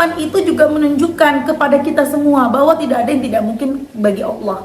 perempuan itu juga menunjukkan kepada kita semua bahwa tidak ada yang tidak mungkin bagi Allah.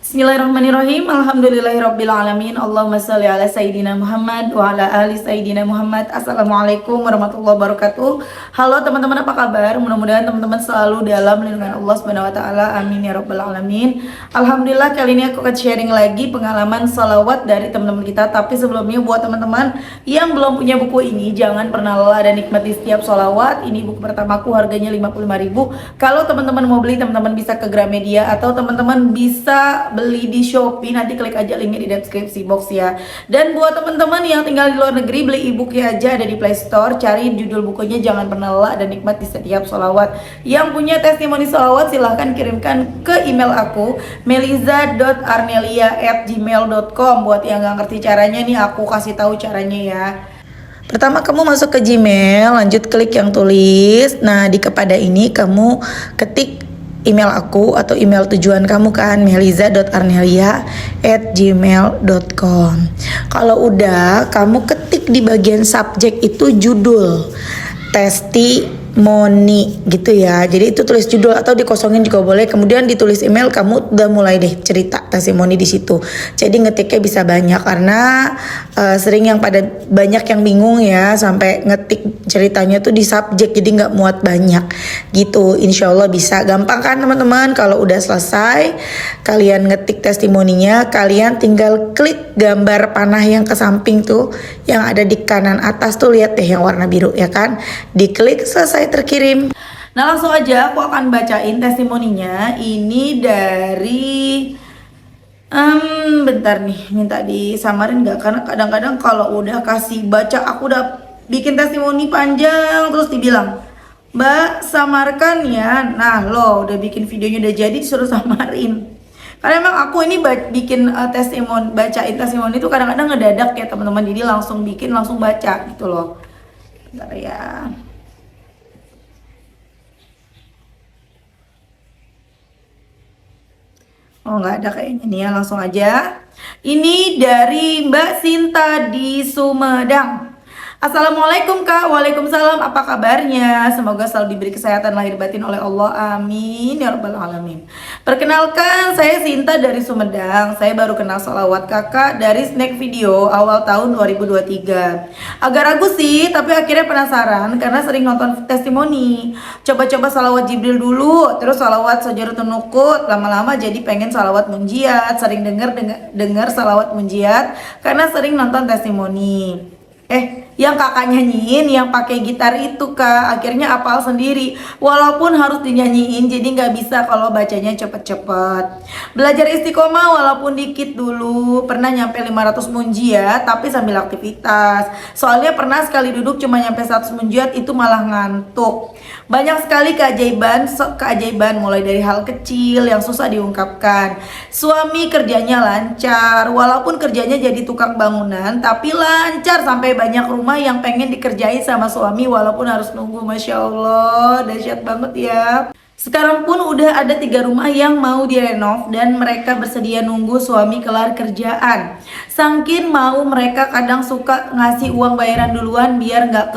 Bismillahirrahmanirrahim. Alhamdulillahirabbil alamin. Allahumma shalli ala sayidina Muhammad wa ala ali sayidina Muhammad. Assalamualaikum warahmatullahi wabarakatuh. Halo teman-teman, apa kabar? Mudah-mudahan teman-teman selalu dalam lindungan Allah Subhanahu wa taala. Amin ya rabbal alamin. Alhamdulillah, kali ini aku akan sharing lagi pengalaman salawat dari teman-teman kita. Tapi sebelumnya, buat teman-teman yang belum punya buku ini, jangan pernah lelah dan nikmati setiap salawat. Ini buku pertamaku, harganya 55.000. Kalau teman-teman mau beli, teman-teman bisa ke Gramedia atau teman-teman bisa beli di Shopee, nanti klik aja linknya di deskripsi box ya. Dan buat teman-teman yang tinggal di luar negeri, beli e-booknya aja, ada di Play Store. Cari judul bukunya Jangan Pernah Lelah dan Nikmati Setiap Sholawat. Yang punya testimoni sholawat silahkan kirimkan ke email aku, meliza.arnelia@gmail.com. Buat yang gak ngerti caranya nih, aku kasih tahu caranya ya. Pertama, kamu masuk ke Gmail, lanjut klik yang tulis. Nah, di kepada ini kamu ketik email aku atau email tujuan kamu kan, meliza.arnelia@gmail.com. Kalau udah, kamu ketik di bagian subjek itu judul testimoni gitu ya. Jadi itu tulis judul atau dikosongin juga boleh. Kemudian ditulis email, kamu udah mulai deh cerita testimoni di situ. Jadi ngetiknya bisa banyak karena sering yang pada banyak yang bingung ya sampai ngetik ceritanya tuh di subjek, jadi nggak muat banyak gitu. Insya Allah bisa, gampang kan teman-teman. Kalau udah selesai kalian ngetik testimoninya, kalian tinggal klik gambar panah yang ke samping tuh, yang ada di kanan atas tuh, lihat deh yang warna biru ya kan, diklik, selesai, terkirim. Nah, langsung aja aku akan bacain testimoninya. Ini dari bentar nih, minta disamarin gak? Karena kadang-kadang kalau udah kasih baca, aku udah bikin testimoni panjang terus dibilang, Mbak samarkan ya. Nah lo udah bikin videonya udah jadi disuruh samarin. Karena emang aku ini bikin testimoni, bacain testimoni itu kadang-kadang ngedadak ya teman-teman. Jadi langsung bikin, langsung baca gitu loh. Bentar ya. Oh, nggak ada kayaknya nih ya, langsung aja. Ini dari Mbak Sinta di Sumedang. Assalamualaikum Kak. Waalaikumsalam, apa kabarnya? Semoga selalu diberi kesehatan lahir batin oleh Allah, amin ya rabbal alamin. Perkenalkan, saya Sinta dari Sumedang. Saya baru kenal salawat kakak dari snack video awal tahun 2023. Agak ragu sih, tapi akhirnya penasaran karena sering nonton testimoni. Coba-coba salawat Jibril dulu, terus salawat Sajaratun Nukut. Lama-lama jadi pengen salawat munjiat. Sering denger salawat munjiat karena sering nonton testimoni. Yang kakak nyanyiin yang pakai gitar itu Kak, akhirnya hafal sendiri walaupun harus dinyanyiin, jadi nggak bisa kalau bacanya cepet-cepet. Belajar istiqomah walaupun dikit dulu, pernah nyampe 500 munjiat tapi sambil aktivitas. Soalnya pernah sekali duduk cuma nyampe 100 munjiat, itu malah ngantuk. Banyak sekali keajaiban mulai dari hal kecil yang susah diungkapkan. Suami kerjanya lancar, walaupun kerjanya jadi tukang bangunan tapi lancar sampai banyak rumah yang pengen dikerjain sama suami walaupun harus nunggu. Masya Allah, dahsyat banget ya. Sekarang pun udah ada 3 rumah yang mau direnov dan mereka bersedia nunggu suami kelar kerjaan. Sangkin mau, mereka kadang suka ngasih uang bayaran duluan biar nggak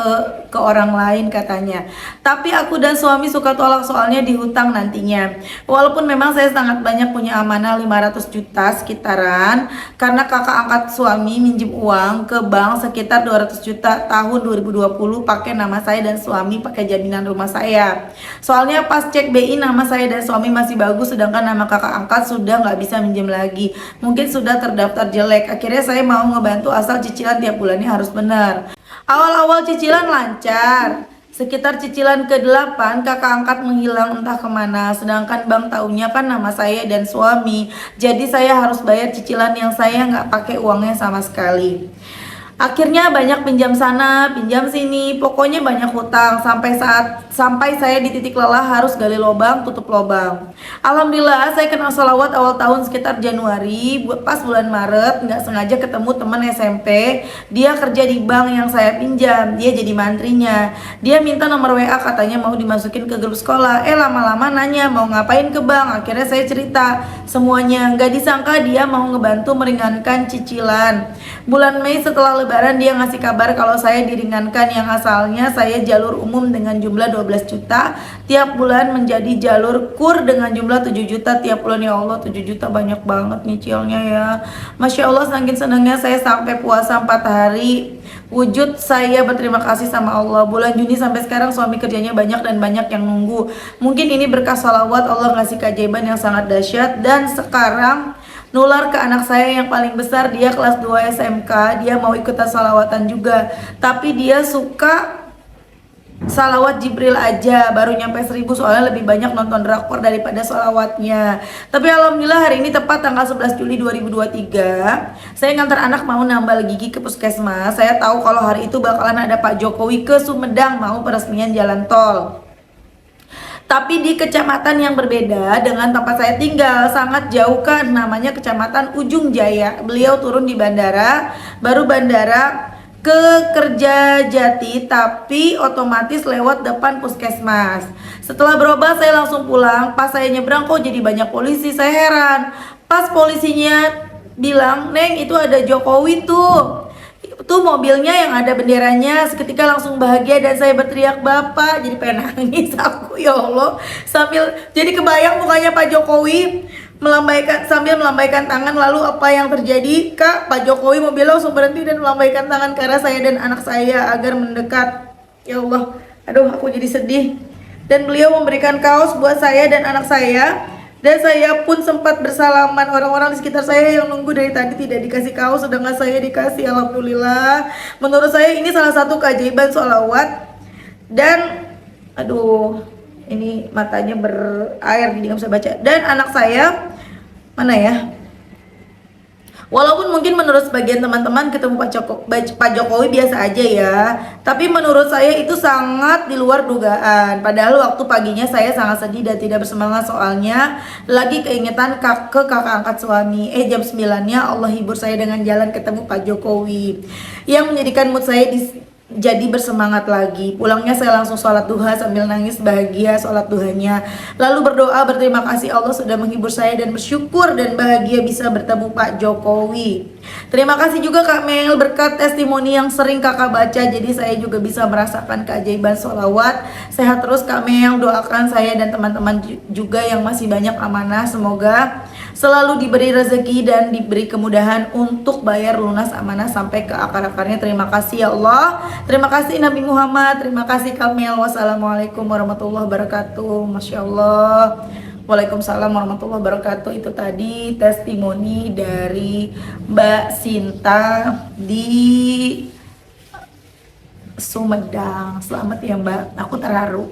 ke orang lain katanya. Tapi aku dan suami suka tolak soalnya dihutang nantinya. Walaupun memang saya sangat banyak punya amanah 500 juta sekitaran, karena kakak angkat suami minjem uang ke bank sekitar 200 juta tahun 2020 pakai nama saya dan suami pakai jaminan rumah saya. Soalnya pas cek BI nama saya dan suami masih bagus, sedangkan nama kakak angkat sudah nggak bisa minjem lagi. Mungkin sudah terdaftar jelek. Akhirnya saya mau ngebantu asal cicilan tiap bulannya harus benar. Awal-awal cicilan lancar. Sekitar cicilan ke-8 kakak angkat menghilang entah kemana. Sedangkan bank taunya kan nama saya dan suami. Jadi saya harus bayar cicilan yang saya nggak pakai uangnya sama sekali. Akhirnya banyak pinjam sana, pinjam sini, pokoknya banyak hutang sampai saya di titik lelah harus gali lubang, tutup lubang. Alhamdulillah saya kenal salawat awal tahun sekitar Januari, pas bulan Maret nggak sengaja ketemu teman SMP. Dia kerja di bank yang saya pinjam, dia jadi mantrinya. Dia minta nomor WA, katanya mau dimasukin ke grup sekolah. Lama-lama nanya mau ngapain ke bank. Akhirnya saya cerita semuanya, nggak disangka dia mau ngebantu meringankan cicilan. Bulan Mei setelah Lebaran dia ngasih kabar kalau saya diringankan yang asalnya saya jalur umum dengan jumlah 12 juta tiap bulan menjadi jalur kur dengan jumlah 7 juta tiap bulan. Ya Allah, 7 juta banyak banget nyicilnya ya. Masya Allah, saking senangnya saya sampai puasa 4 hari. Wujud saya berterima kasih sama Allah. Bulan Juni sampai sekarang suami kerjanya banyak dan banyak yang nunggu. Mungkin ini berkah salawat Allah ngasih keajaiban yang sangat dahsyat. Dan sekarang nular ke anak saya yang paling besar, dia kelas 2 SMK. Dia mau ikutan salawatan juga, tapi dia suka salawat Jibril aja, baru nyampe 1000 soalnya lebih banyak nonton drakor daripada salawatnya. Tapi alhamdulillah hari ini tepat tanggal 11 Juli 2023 saya ngantar anak mau nambal gigi ke puskesmas. Saya tahu kalau hari itu bakalan ada Pak Jokowi ke Sumedang mau peresmian jalan tol, tapi di kecamatan yang berbeda dengan tempat saya tinggal, sangat jauh kan, namanya kecamatan Ujung Jaya. Beliau turun di bandara, baru bandara ke Kerjajati, tapi otomatis lewat depan puskesmas. Setelah berobat saya langsung pulang. Pas saya nyebrang kok jadi banyak polisi, saya heran. Pas polisinya bilang, "Neng, itu ada Jokowi tuh." Tuh mobilnya yang ada benderanya. Seketika langsung bahagia dan saya berteriak, "Bapak!" Jadi pengen nangis aku, ya Allah. Sambil jadi kebayang mukanya Pak Jokowi sambil melambaikan tangan. Lalu apa yang terjadi, Kak? Pak Jokowi mobilnya langsung berhenti dan melambaikan tangan ke arah saya dan anak saya agar mendekat. Ya Allah, aduh aku jadi sedih. Dan beliau memberikan kaos buat saya dan anak saya. Dan saya pun sempat bersalaman. Orang-orang di sekitar saya yang nunggu dari tadi tidak dikasih kaos, sedangkan saya dikasih. Alhamdulillah. Menurut saya ini salah satu keajaiban sholawat. Dan aduh, ini matanya berair jadi nggak bisa baca. Dan anak saya mana ya? Walaupun mungkin menurut sebagian teman-teman ketemu Pak Jokowi biasa aja ya, tapi menurut saya itu sangat di luar dugaan. Padahal waktu paginya saya sangat sedih dan tidak bersemangat soalnya lagi keingetan ke kakak angkat suami. Jam 9-nya Allah hibur saya dengan jalan ketemu Pak Jokowi yang menjadikan mood saya jadi bersemangat lagi. Pulangnya saya langsung sholat duha sambil nangis bahagia sholat duhanya. Lalu berdoa berterima kasih Allah sudah menghibur saya dan bersyukur dan bahagia bisa bertemu Pak Jokowi. Terima kasih juga Kak Mel berkat testimoni yang sering kakak baca, jadi saya juga bisa merasakan keajaiban sholawat. Sehat terus Kak Mel, doakan saya dan teman-teman juga yang masih banyak amanah. Semoga selalu diberi rezeki dan diberi kemudahan untuk bayar lunas amanah sampai ke akar-akarnya. Terima kasih ya Allah. Terima kasih Nabi Muhammad. Terima kasih Kamil. Wassalamualaikum warahmatullahi wabarakatuh. Masya Allah. Waalaikumsalam warahmatullahi wabarakatuh. Itu tadi testimoni dari Mbak Sinta di Sumedang. Selamat ya Mbak. Aku terharu.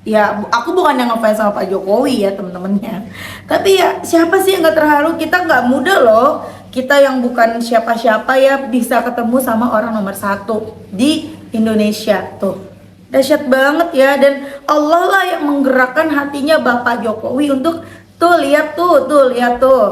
Ya, aku bukan yang ngefans sama Pak Jokowi ya temen-temennya. Tapi ya siapa sih yang gak terharu? Kita gak mudah loh. Kita yang bukan siapa-siapa ya bisa ketemu sama orang nomor 1 di Indonesia tuh. Dahsyat banget ya. Dan Allah lah yang menggerakkan hatinya Bapak Jokowi untuk lihat tuh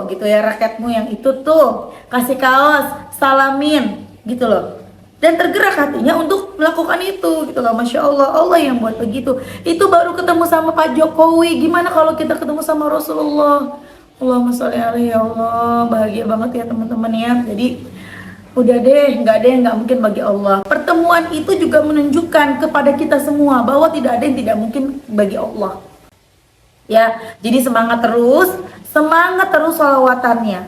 gitu ya, rakyatmu yang itu tuh kasih kaos, salamin gitu loh. Dan tergerak hatinya untuk melakukan itu gitu loh. Masya Allah, Allah yang buat begitu. Itu baru ketemu sama Pak Jokowi. Gimana kalau kita ketemu sama Rasulullah? Allahumma sholli alaihi, ya Allah. Bahagia banget ya teman-teman ya. Jadi udah deh, nggak ada yang nggak mungkin bagi Allah. Pertemuan itu juga menunjukkan kepada kita semua bahwa tidak ada yang tidak mungkin bagi Allah. Ya, jadi semangat terus sholawatannya.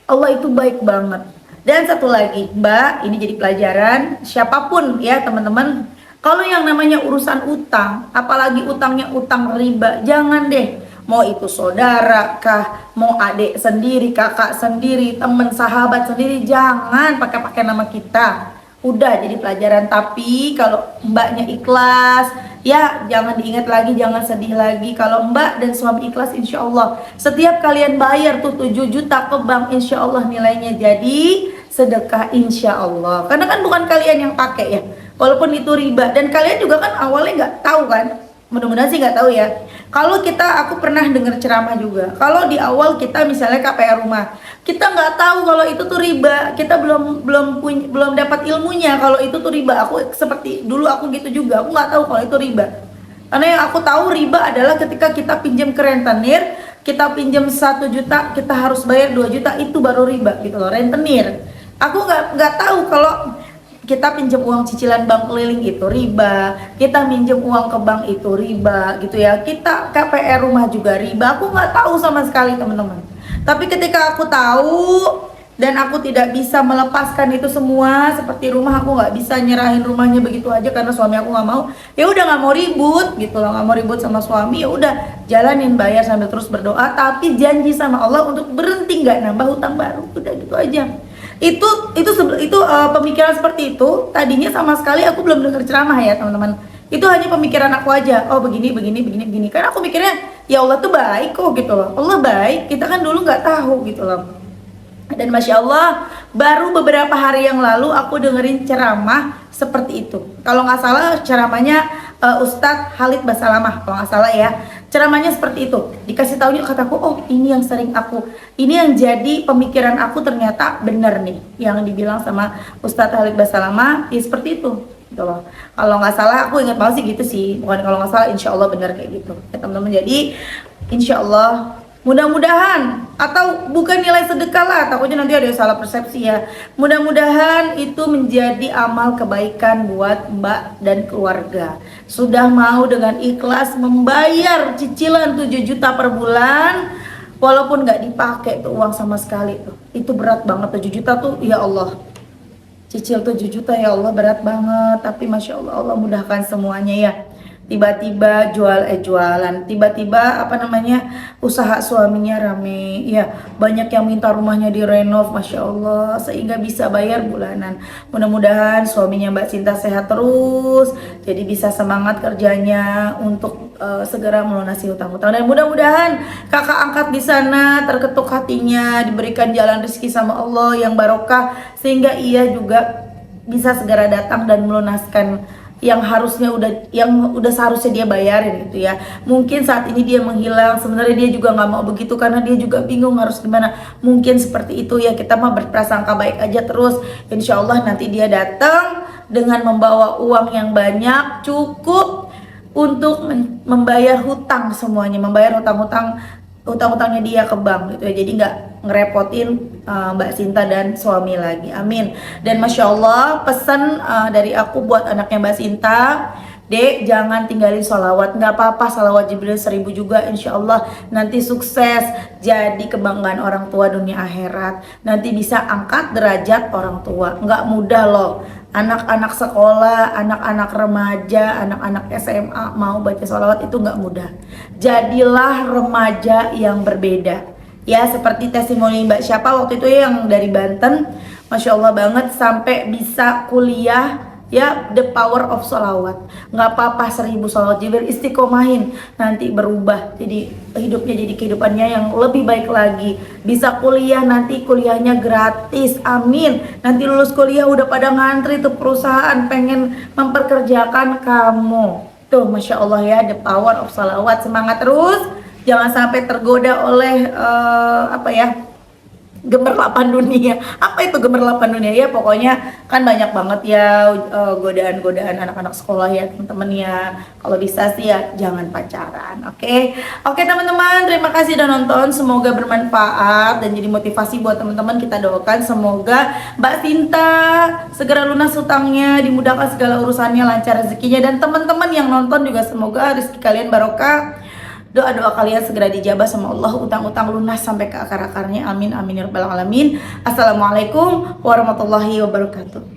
Allah itu baik banget. Dan satu lagi Mbak, ini jadi pelajaran siapapun ya teman-teman, kalau yang namanya urusan utang, apalagi utangnya utang riba, jangan deh. Mau itu saudara kah, mau adik sendiri, kakak sendiri, teman sahabat sendiri, jangan pakai nama kita. Udah jadi pelajaran. Tapi kalau mbaknya ikhlas, ya jangan diingat lagi, jangan sedih lagi. Kalau mbak dan suami ikhlas, insya Allah setiap kalian bayar tuh 7 juta ke bank, insya Allah nilainya jadi sedekah, insya Allah. Karena kan bukan kalian yang pakai ya, walaupun itu riba. Dan kalian juga kan awalnya nggak tahu kan, mudah-mudahan sih nggak tahu ya. Kalau aku pernah dengar ceramah juga, kalau di awal kita misalnya KPR rumah, kita nggak tahu kalau itu tuh riba, kita belum dapat ilmunya kalau itu tuh riba. Aku seperti dulu aku gitu juga, aku nggak tahu kalau itu riba. Karena yang aku tahu riba adalah ketika kita pinjam ke rentenir, kita pinjam 1 juta, kita harus bayar 2 juta, itu baru riba gitu loh, rentenir. Aku nggak tahu kalau kita pinjam uang cicilan bank keliling itu riba, kita minjem uang ke bank itu riba gitu ya, kita KPR rumah juga riba. Aku nggak tahu sama sekali teman-teman, tapi ketika aku tahu dan aku tidak bisa melepaskan itu semua, seperti rumah aku nggak bisa nyerahin rumahnya begitu aja karena suami aku nggak mau, ya udah nggak mau ribut gitu loh, nggak mau ribut sama suami, ya udah jalanin bayar sambil terus berdoa, tapi janji sama Allah untuk berhenti nggak nambah hutang baru, udah gitu aja. Pemikiran seperti itu tadinya sama sekali aku belum dengar ceramah ya teman-teman, itu hanya pemikiran aku aja, oh begini karena aku mikirnya ya Allah tuh baik kok gitu loh, Allah baik, kita kan dulu nggak tahu gitu loh. Dan Masya Allah, baru beberapa hari yang lalu aku dengerin ceramah seperti itu. Kalau nggak salah ceramahnya Ustadz Khalid Basalamah, kalau nggak salah ya. Ceramahnya seperti itu. Dikasih tahunya, kataku, oh ini yang sering ini yang jadi pemikiran aku ternyata benar nih. Yang dibilang sama Ustadz Khalid Basalamah, ya seperti itu. Gitu loh. Kalau nggak salah, aku ingat banget sih gitu sih. Bukan kalau nggak salah, insya Allah benar kayak gitu. Ya teman-teman, jadi insya Allah mudah-mudahan, atau bukan nilai sedekah lah, takutnya nanti ada yang salah persepsi ya. Mudah-mudahan itu menjadi amal kebaikan buat Mbak dan keluarga. Sudah mau dengan ikhlas membayar cicilan 7 juta per bulan, walaupun nggak dipakai tuh uang sama sekali tuh. Itu berat banget 7 juta tuh, ya Allah. Cicil 7 juta ya Allah, berat banget. Tapi Masya Allah, Allah mudahkan semuanya ya. Tiba-tiba jualan, tiba-tiba usaha suaminya rame ya, banyak yang minta rumahnya direnov, Masya Allah, sehingga bisa bayar bulanan. Mudah-mudahan suaminya Mbak Sinta sehat terus, jadi bisa semangat kerjanya untuk segera melunasi hutang-hutang, dan mudah-mudahan kakak angkat di sana terketuk hatinya, diberikan jalan rezeki sama Allah yang barokah, sehingga ia juga bisa segera datang dan melunaskan yang udah seharusnya dia bayarin gitu ya. Mungkin saat ini dia menghilang, sebenarnya dia juga nggak mau begitu karena dia juga bingung harus gimana. Mungkin seperti itu ya, kita mah berprasangka baik aja terus. Insya Allah nanti dia datang dengan membawa uang yang banyak, cukup untuk membayar hutang semuanya, membayar hutang-hutangnya dia ke bank gitu ya. Jadi nggak ngerepotin Mbak Sinta dan suami lagi, amin. Dan Masya Allah, pesan dari aku buat anaknya Mbak Sinta, Dek, jangan tinggalin sholawat. Nggak apa-apa, sholawat Jibril 1000 juga, insya Allah nanti sukses jadi kebanggaan orang tua dunia akhirat, nanti bisa angkat derajat orang tua. Nggak mudah loh, anak-anak sekolah, anak-anak remaja, anak-anak SMA mau baca sholawat itu nggak mudah. Jadilah remaja yang berbeda ya, seperti testimoni Mbak siapa waktu itu yang dari Banten, Masya Allah banget, sampai bisa kuliah ya, the power of sholawat. Nggak apa-apa 1000 sholawat Jibril, istiqomahin, nanti berubah jadi hidupnya, jadi kehidupannya yang lebih baik lagi, bisa kuliah, nanti kuliahnya gratis, amin. Nanti lulus kuliah udah pada ngantri tuh perusahaan pengen memperkerjakan kamu tuh, Masya Allah ya, the power of sholawat. Semangat terus, jangan sampai tergoda oleh gemerlapan dunia. Apa itu gemerlapan dunia ya? Pokoknya kan banyak banget ya godaan-godaan anak-anak sekolah ya teman-teman ya. Kalau bisa sih ya jangan pacaran. Oke teman-teman, terima kasih udah nonton. Semoga bermanfaat dan jadi motivasi buat teman-teman. Kita doakan semoga Mbak Sinta segera lunas hutangnya, dimudahkan segala urusannya, lancar rezekinya, dan teman-teman yang nonton juga semoga rezeki kalian barokah. Doa-doa kalian segera dijabah sama Allah, utang-utang lunas sampai ke akar-akarnya, amin amin ya rabbal alamin. Assalamualaikum warahmatullahi wabarakatuh.